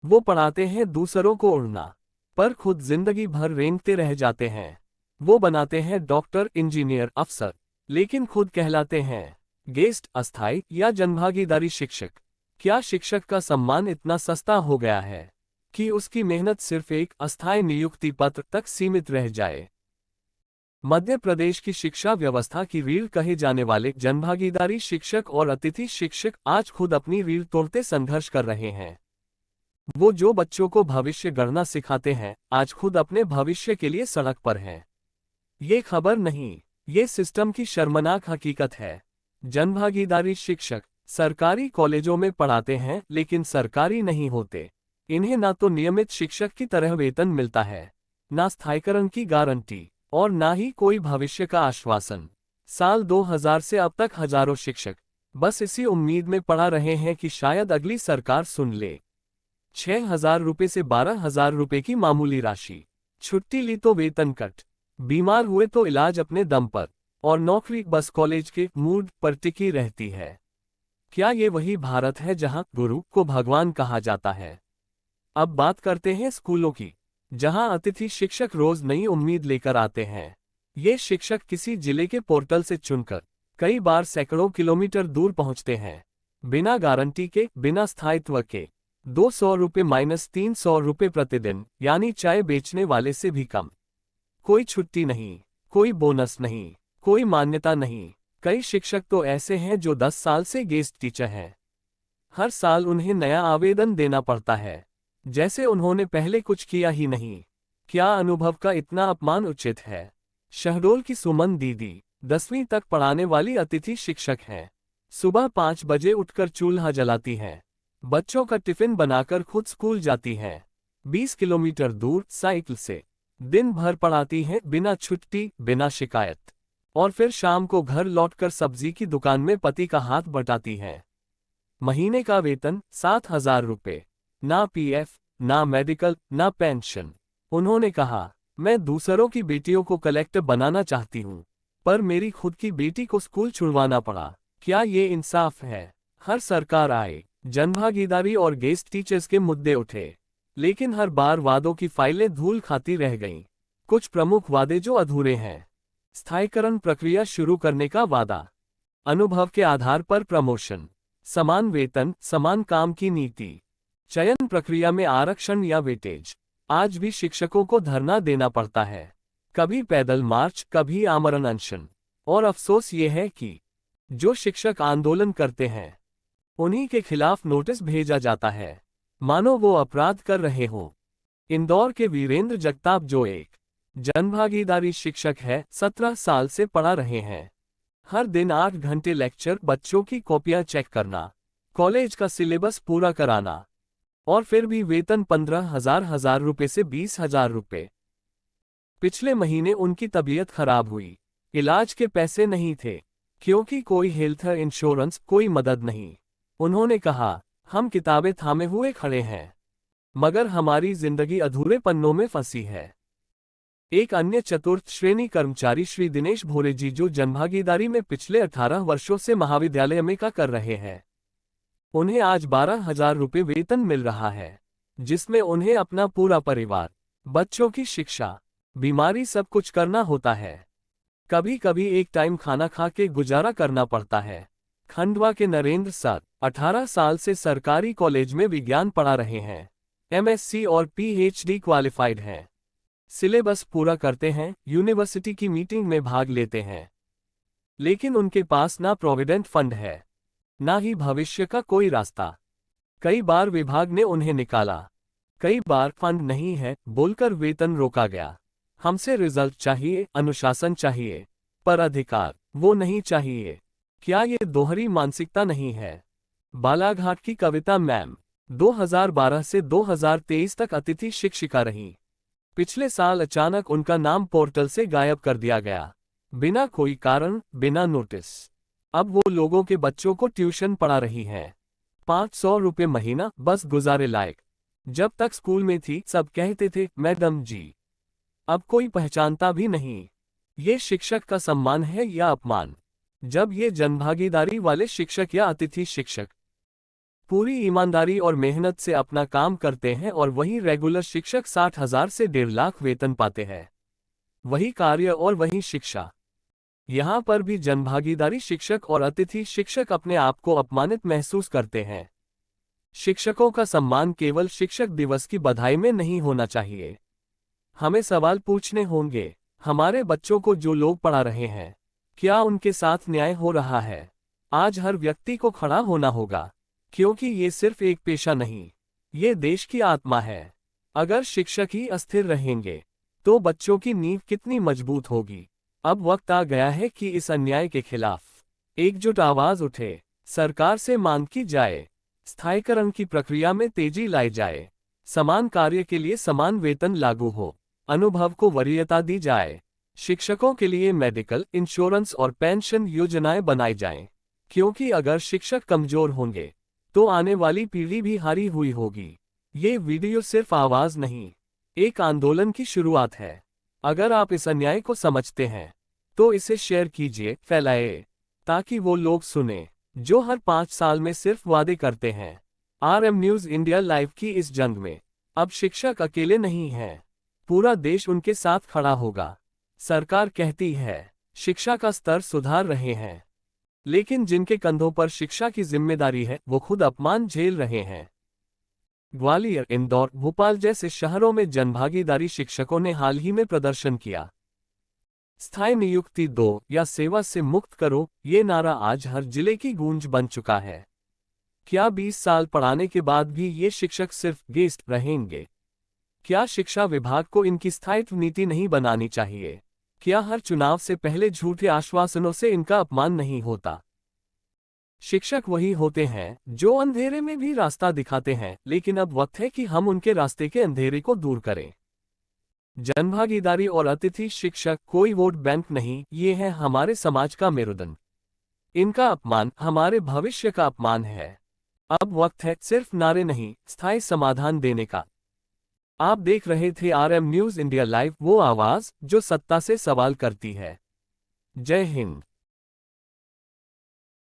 वो पढ़ाते हैं दूसरों को उड़ना, पर खुद जिंदगी भर रेंगते रह जाते हैं। वो बनाते हैं डॉक्टर, इंजीनियर, अफसर, लेकिन खुद कहलाते हैं गेस्ट, अस्थायी या जनभागीदारी शिक्षक। क्या शिक्षक का सम्मान इतना सस्ता हो गया है कि उसकी मेहनत सिर्फ एक अस्थायी नियुक्ति पत्र तक सीमित रह जाए? मध्य प्रदेश की शिक्षा व्यवस्था की रीढ़ कहे जाने वाले जनभागीदारी शिक्षक और अतिथि शिक्षक आज खुद अपनी रीढ़ तोड़ते संघर्ष कर रहे हैं। वो जो बच्चों को भविष्य गढ़ना सिखाते हैं, आज खुद अपने भविष्य के लिए सड़क पर हैं। ये खबर नहीं, ये सिस्टम की शर्मनाक हकीकत है। जनभागीदारी शिक्षक सरकारी कॉलेजों में पढ़ाते हैं लेकिन सरकारी नहीं होते। इन्हें ना तो नियमित शिक्षक की तरह वेतन मिलता है, ना स्थायीकरण की गारंटी, और ना ही कोई भविष्य का आश्वासन। साल 2000 से अब तक हजारों शिक्षक बस इसी उम्मीद में पढ़ा रहे हैं कि शायद अगली सरकार सुन ले। 6,000 रुपये से 12,000 रुपये की मामूली राशि, छुट्टी ली तो वेतन कट, बीमार हुए तो इलाज अपने दम पर, और नौकरी बस कॉलेज के मूड पर टिकी रहती है। क्या ये वही भारत है जहां गुरु को भगवान कहा जाता है? अब बात करते हैं स्कूलों की, जहां अतिथि शिक्षक रोज नई उम्मीद लेकर आते हैं। ये शिक्षक किसी जिले के पोर्टल से चुनकर कई बार सैकड़ों किलोमीटर दूर पहुंचते हैं, बिना गारंटी के, बिना स्थायित्व के। 200 रुपये माइनस 300 रुपये प्रतिदिन, यानी चाय बेचने वाले से भी कम। कोई छुट्टी नहीं, कोई बोनस नहीं, कोई मान्यता नहीं। कई शिक्षक तो ऐसे हैं जो 10 साल से गेस्ट टीचर हैं। हर साल उन्हें नया आवेदन देना पड़ता है, जैसे उन्होंने पहले कुछ किया ही नहीं। क्या अनुभव का इतना अपमान उचित है? शहडोल की सुमन दीदी 10वीं तक पढ़ाने वाली अतिथि शिक्षक हैं। सुबह 5 बजे उठकर चूल्हा जलाती हैं, बच्चों का टिफिन बनाकर खुद स्कूल जाती हैं, 20 किलोमीटर दूर साइकिल से। दिन भर पढ़ाती हैं बिना छुट्टी, बिना शिकायत, और फिर शाम को घर लौटकर सब्जी की दुकान में पति का हाथ बटाती हैं। महीने का वेतन 7,000 रुपये, ना पीएफ, ना मेडिकल, ना पेंशन। उन्होंने कहा, मैं दूसरों की बेटियों को कलेक्टर बनाना चाहती हूँ, पर मेरी खुद की बेटी को स्कूल छुड़वाना पड़ा। क्या ये इंसाफ है? हर सरकार आए, जनभागीदारी और गेस्ट टीचर्स के मुद्दे उठे, लेकिन हर बार वादों की फाइलें धूल खाती रह गईं। कुछ प्रमुख वादे जो अधूरे हैं: स्थायीकरण प्रक्रिया शुरू करने का वादा, अनुभव के आधार पर प्रमोशन, समान वेतन, समान काम की नीति, चयन प्रक्रिया में आरक्षण या वेटेज। आज भी शिक्षकों को धरना देना पड़ता है, कभी पैदल मार्च, कभी आमरण अनशन। और अफसोस ये है कि जो शिक्षक आंदोलन करते हैं, उन्हीं के खिलाफ नोटिस भेजा जाता है, मानो वो अपराध कर रहे हों। इंदौर के वीरेंद्र जगताप, जो एक जनभागीदारी शिक्षक है, 17 साल से पढ़ा रहे हैं। हर दिन 8 घंटे लेक्चर, बच्चों की कॉपियां चेक करना, कॉलेज का सिलेबस पूरा कराना, और फिर भी वेतन 15,000 रुपये से 20,000 रुपये। पिछले महीने उनकी तबीयत खराब हुई, इलाज के पैसे नहीं थे, क्योंकि कोई हेल्थ इंश्योरेंस, कोई मदद नहीं। उन्होंने कहा, हम किताबें थामे हुए खड़े हैं, मगर हमारी जिंदगी अधूरे पन्नों में फंसी है। एक अन्य चतुर्थ श्रेणी कर्मचारी श्री दिनेश भोरे जी, जो जनभागीदारी में पिछले 18 वर्षों से महाविद्यालय में का कर रहे हैं, उन्हें आज 12,000 रुपये वेतन मिल रहा है, जिसमें उन्हें अपना पूरा परिवार, बच्चों की शिक्षा, बीमारी, सब कुछ करना होता है। कभी कभी एक टाइम खाना खा के गुजारा करना पड़ता है। खंडवा के नरेंद्र सर 18 साल से सरकारी कॉलेज में विज्ञान पढ़ा रहे हैं, एमएससी और पीएचडी क्वालिफाइड हैं। सिलेबस पूरा करते हैं, यूनिवर्सिटी की मीटिंग में भाग लेते हैं, लेकिन उनके पास ना प्रोविडेंट फंड है, ना ही भविष्य का कोई रास्ता। कई बार विभाग ने उन्हें निकाला, कई बार फंड नहीं है बोलकर वेतन रोका गया। हमसे रिजल्ट चाहिए, अनुशासन चाहिए, पर अधिकार वो नहीं चाहिए। क्या ये दोहरी मानसिकता नहीं है? बालाघाट की कविता मैम 2012 से 2023 तक अतिथि शिक्षिका रहीं। पिछले साल अचानक उनका नाम पोर्टल से गायब कर दिया गया, बिना कोई कारण, बिना नोटिस। अब वो लोगों के बच्चों को ट्यूशन पढ़ा रही हैं, 500 रुपये महीना, बस गुजारे लायक। जब तक स्कूल में थी सब कहते थे मैडम जी, अब कोई पहचानता भी नहीं। ये शिक्षक का सम्मान है या अपमान? जब ये जनभागीदारी वाले शिक्षक या अतिथि शिक्षक पूरी ईमानदारी और मेहनत से अपना काम करते हैं और वही रेगुलर शिक्षक 60,000 से 1.5 लाख वेतन पाते हैं। वही कार्य और वही शिक्षा। यहाँ पर भी जनभागीदारी। शिक्षक और अतिथि शिक्षक अपने आप को अपमानित महसूस करते हैं। शिक्षकों का सम्मान केवल शिक्षक दिवस की बधाई में नहीं होना चाहिए। हमें सवाल पूछने होंगे, हमारे बच्चों को जो लोग पढ़ा रहे हैं, क्या उनके साथ न्याय हो रहा है? आज हर व्यक्ति को खड़ा होना होगा, क्योंकि ये सिर्फ एक पेशा नहीं, ये देश की आत्मा है। अगर शिक्षक ही अस्थिर रहेंगे, तो बच्चों की नींव कितनी मजबूत होगी। अब वक्त आ गया है कि इस अन्याय के खिलाफ एकजुट आवाज उठे। सरकार से मांग की जाए, स्थायीकरण की प्रक्रिया में तेजी लाई जाए, समान कार्य के लिए समान वेतन लागू हो, अनुभव को वरीयता दी जाए, शिक्षकों के लिए मेडिकल इंश्योरेंस और पेंशन योजनाएं बनाई जाएं, क्योंकि अगर शिक्षक कमजोर होंगे तो आने वाली पीढ़ी भी हारी हुई होगी। ये वीडियो सिर्फ आवाज नहीं, एक आंदोलन की शुरुआत है। अगर आप इस अन्याय को समझते हैं तो इसे शेयर कीजिए, फैलाए, ताकि वो लोग सुने जो हर 5 साल में सिर्फ वादे करते हैं। RM न्यूज़ इंडिया लाइव की इस जंग में अब शिक्षक अकेले नहीं हैं, पूरा देश उनके साथ खड़ा होगा। सरकार कहती है शिक्षा का स्तर सुधार रहे हैं, लेकिन जिनके कंधों पर शिक्षा की जिम्मेदारी है वो खुद अपमान झेल रहे हैं। ग्वालियर, इंदौर, भोपाल जैसे शहरों में जनभागीदारी शिक्षकों ने हाल ही में प्रदर्शन किया। स्थायी नियुक्ति दो या सेवा से मुक्त करो, ये नारा आज हर जिले की गूंज बन चुका है। क्या 20 साल पढ़ाने के बाद भी ये शिक्षक सिर्फ गेस्ट रहेंगे? क्या शिक्षा विभाग को इनकी स्थायित्व नीति नहीं बनानी चाहिए? क्या हर चुनाव से पहले झूठे आश्वासनों से इनका अपमान नहीं होता? शिक्षक वही होते हैं जो अंधेरे में भी रास्ता दिखाते हैं, लेकिन अब वक्त है कि हम उनके रास्ते के अंधेरे को दूर करें। जनभागीदारी और अतिथि शिक्षक कोई वोट बैंक नहीं, ये है हमारे समाज का मेरुदंड। इनका अपमान हमारे भविष्य का अपमान है। अब वक्त है सिर्फ नारे नहीं, स्थायी समाधान देने का। आप देख रहे थे RM न्यूज़ इंडिया लाइव, वो आवाज जो सत्ता से सवाल करती है। जय हिंद।